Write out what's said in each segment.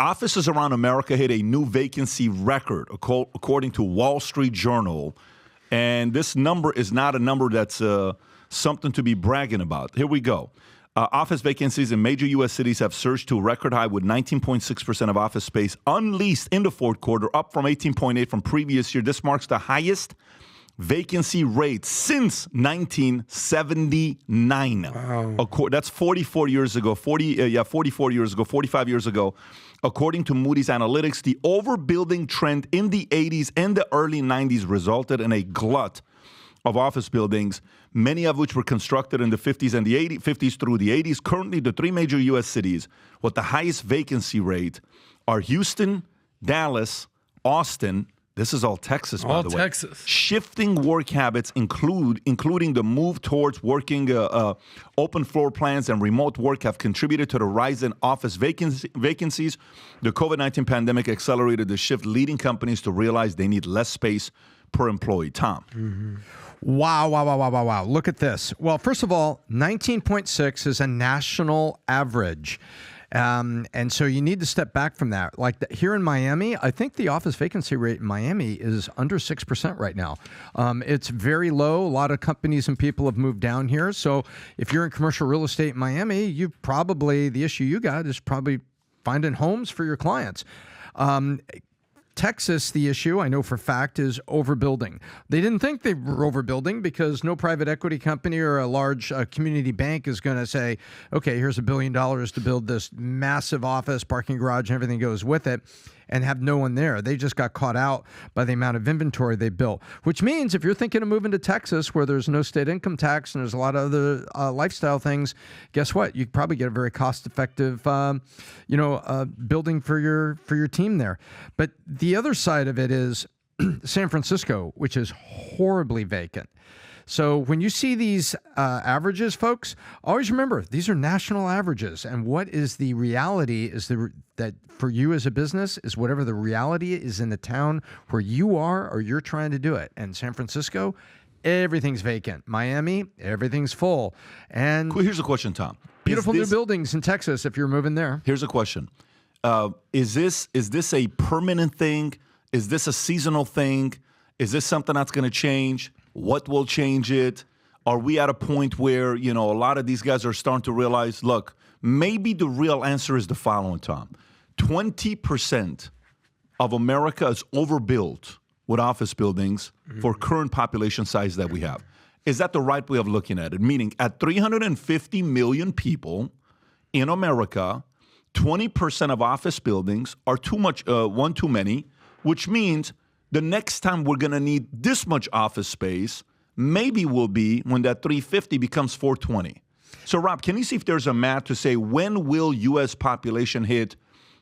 offices around America hit a new vacancy record, according to Wall Street Journal. And this number is not a number that's something to be bragging about. Here we go. Office vacancies in major U.S. cities have surged to a record high with 19.6% of office space unleased in the fourth quarter, up from 18.8% from previous year. This marks the highest vacancy rate since 1979. Wow. That's 44 years ago. 45 years ago. According to Moody's Analytics, the overbuilding trend in the 80s and the early 90s resulted in a glut of office buildings, many of which were constructed in the 50s and the 50s through the 80s. Currently, the three major U.S. cities with the highest vacancy rate are Houston, Dallas, Austin. This is all Texas, by the way. All Texas. Shifting work habits, including the move towards working open floor plans and remote work, have contributed to the rise in office vacancies. The COVID-19 pandemic accelerated the shift, leading companies to realize they need less space per employee. Tom. Mm-hmm. Wow. Look at this. Well, first of all, 19.6 is a national average. And so you need to step back from that. Like here in Miami, I think the office vacancy rate in Miami is under 6% right now. It's very low. A lot of companies and people have moved down here. So if you're in commercial real estate in Miami, the issue you got is probably finding homes for your clients. Texas, the issue, I know for a fact, is overbuilding. They didn't think they were overbuilding because no private equity company or a large community bank is going to say, okay, here's $1 billion to build this massive office, parking garage, and everything goes with it, and have no one there. They just got caught out by the amount of inventory they built, which means if you're thinking of moving to Texas where there's no state income tax and there's a lot of other lifestyle things, guess what? You probably get a very cost-effective building for your team there. But the other side of it is San Francisco, which is horribly vacant. So when you see these averages, folks, always remember these are national averages. And what is the reality is that for you as a business is whatever the reality is in the town where you are or you're trying to do it. And San Francisco, everything's vacant. Miami, everything's full. And Here's a question, Tom. Beautiful new buildings in Texas if you're moving there. Here's a question. Is this a permanent thing? Is this a seasonal thing? Is this something that's going to change? What will change it? Are we at a point where, a lot of these guys are starting to realize, look, maybe the real answer is the following, Tom. 20% of America is overbuilt with office buildings for current population size that we have. Is that the right way of looking at it? Meaning at 350 million people in America, 20% of office buildings are one too many, which means the next time we're going to need this much office space maybe will be when that 350 becomes 420. So, Rob, can you see if there's a math to say when will U.S. population hit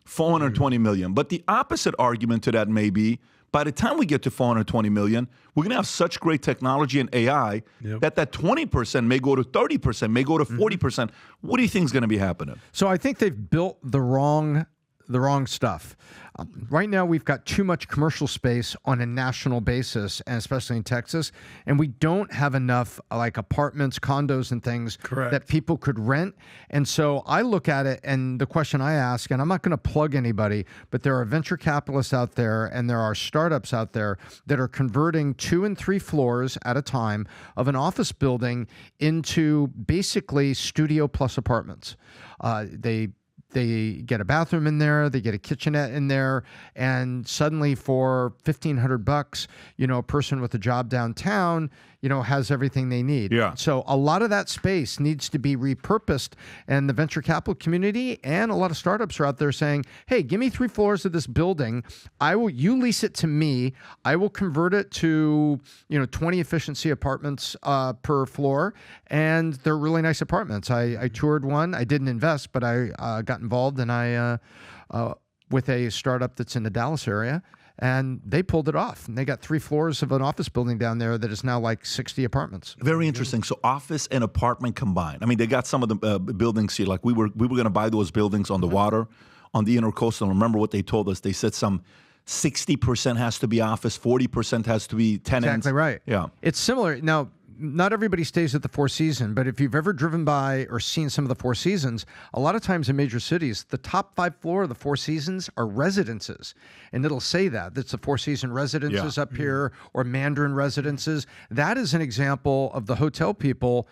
420 million? But the opposite argument to that may be by the time we get to 420 million, we're going to have such great technology and AI that 20% may go to 30%, may go to 40%. What do you think is going to be happening? So I think they've built the wrong stuff. Right now, we've got too much commercial space on a national basis, and especially in Texas, and we don't have enough like apartments, condos, and things that people could rent. And so I look at it, and the question I ask, and I'm not going to plug anybody, but there are venture capitalists out there, and there are startups out there that are converting 2 and 3 floors at a time of an office building into basically studio plus apartments. They get a bathroom in there, they get a kitchenette in there, and suddenly for $1,500, a person with a job downtown, has everything they need. Yeah. So a lot of that space needs to be repurposed, and the venture capital community and a lot of startups are out there saying, hey, give me 3 floors of this building. You lease it to me. I will convert it to, 20 efficiency apartments per floor, and they're really nice apartments. I toured one. I didn't invest, but I got involved with a startup that's in the Dallas area. And they pulled it off. And they got 3 floors of an office building down there that is now like 60 apartments. Very interesting. So office and apartment combined. I mean, they got some of the buildings here. Like we were going to buy those buildings on the water, on the intercoastal. Remember what they told us? They said some 60% has to be office, 40% has to be tenants. Exactly right. Yeah. It's similar. Now, not everybody stays at the Four Seasons, but if you've ever driven by or seen some of the Four Seasons, a lot of times in major cities, the top 5 floor of the Four Seasons are residences. And it'll say that. That's the Four Seasons residences up here or Mandarin residences. That is an example of the hotel people.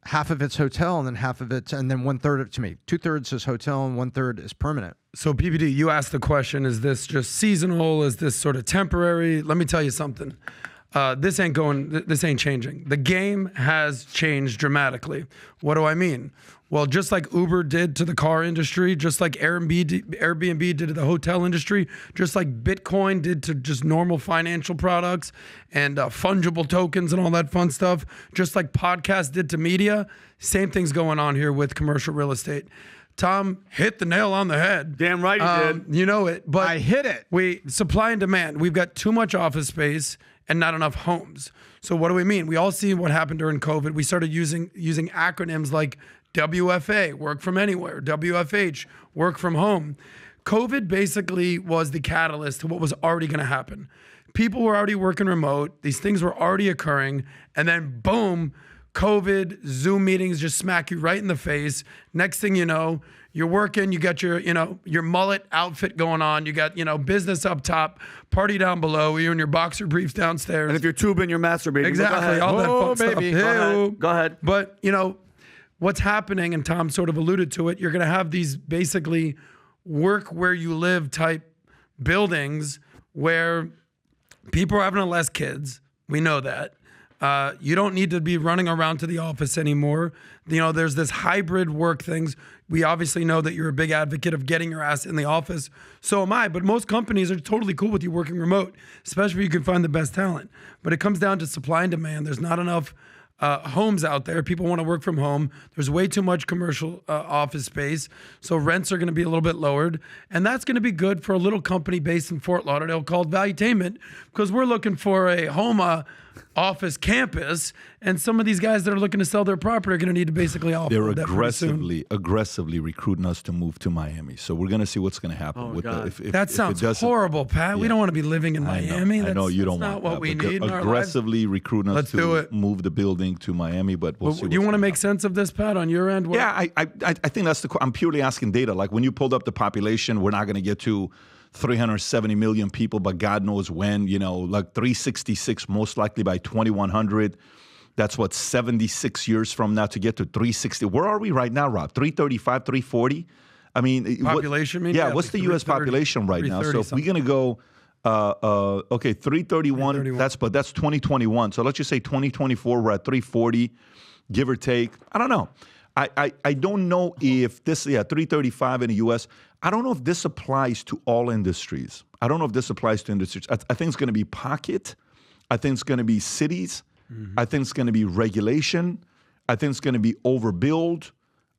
Half of it's hotel and then half of it's, and then 1/3 to me. 2/3 is hotel and 1/3 is permanent. So PPD, you asked the question, is this just seasonal? Is this sort of temporary? Let me tell you something. This ain't changing. The game has changed dramatically. What do I mean? Well, just like Uber did to the car industry, just like Airbnb did to the hotel industry, just like Bitcoin did to just normal financial products and fungible tokens and all that fun stuff, just like podcasts did to media, same thing's going on here with commercial real estate. Tom hit the nail on the head. Damn right he did. You know it. But I hit it. Supply and demand. We've got too much office space and not enough homes. So what do we mean? We all see what happened during COVID. We started using acronyms like WFA, work from anywhere, WFH, work from home. COVID basically was the catalyst to what was already going to happen. People were already working remote. These things were already occurring. And then boom, COVID, Zoom meetings just smack you right in the face. Next thing you know, you're working, you got your mullet outfit going on, you got, business up top, party down below, you in your boxer briefs downstairs. And if you're tubing, you're masturbating. Exactly, all that fun baby. stuff. Go ahead. But, what's happening, and Tom sort of alluded to it, you're going to have these basically work where you live type buildings where people are having less kids. We know that. You don't need to be running around to the office anymore. There's this hybrid work things. We obviously know that you're a big advocate of getting your ass in the office. So am I. But most companies are totally cool with you working remote, especially if you can find the best talent. But it comes down to supply and demand. There's not enough homes out there. People want to work from home. There's way too much commercial office space. So rents are going to be a little bit lowered. And that's going to be good for a little company based in Fort Lauderdale called Valuetainment, because we're looking for a home office campus. And some of these guys that are looking to sell their property are going to need to basically offload They're that pretty soon. aggressively recruiting us to move to Miami. So we're going to see what's going to happen with God. That sounds horrible, Pat. We don't want to be living in Miami. I know you don't that's want not what that, we but need in they're our lives. aggressively recruiting us Let's do it. move the building to Miami, but we'll see. Do you want to make sense of this, Pat, on your end? Yeah, I think that's I'm purely asking data. Like when you pulled up the population, we're not going to get to 370 million people, but God knows when, like 366 most likely by 2100. That's what, 76 years from now to get to 360. Where are we right now, Rob? 335, 340? I mean, population, maybe? Yeah, what's the U.S. population right now? So if we're going to go, 331, that's 2021. So let's just say 2024, we're at 340, give or take. I don't know. I don't know if this, 335 in the U.S., I don't know if this applies to all industries. I don't know if this applies to industries. I think it's going to be pocket. I think it's going to be cities. Mm-hmm. I think it's going to be regulation. I think it's going to be overbuild.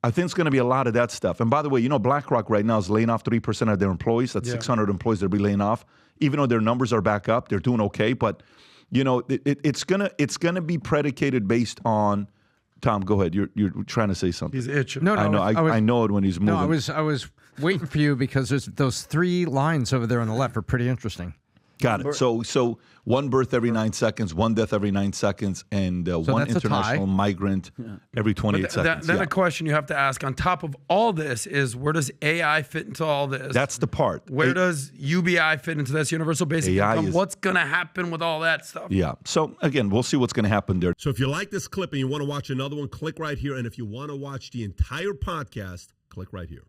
I think it's going to be a lot of that stuff. And by the way, BlackRock right now is laying off 3% of their employees. That's 600 employees they'll be laying off. Even though their numbers are back up, they're doing okay. But, it's gonna be predicated based on. Tom, go ahead. You're trying to say something. He's itching. No, I know. I know it when he's moving. No, I was waiting for you because there's those 3 lines over there on the left are pretty interesting. Got it. So one birth every 9 seconds, one death every 9 seconds, and one international migrant every 28 seconds. Then a question you have to ask on top of all this is, where does AI fit into all this? That's the part. Where does UBI fit into this, universal basic income? What's going to happen with all that stuff? Yeah. So again, we'll see what's going to happen there. So if you like this clip and you want to watch another one, click right here. And if you want to watch the entire podcast, click right here.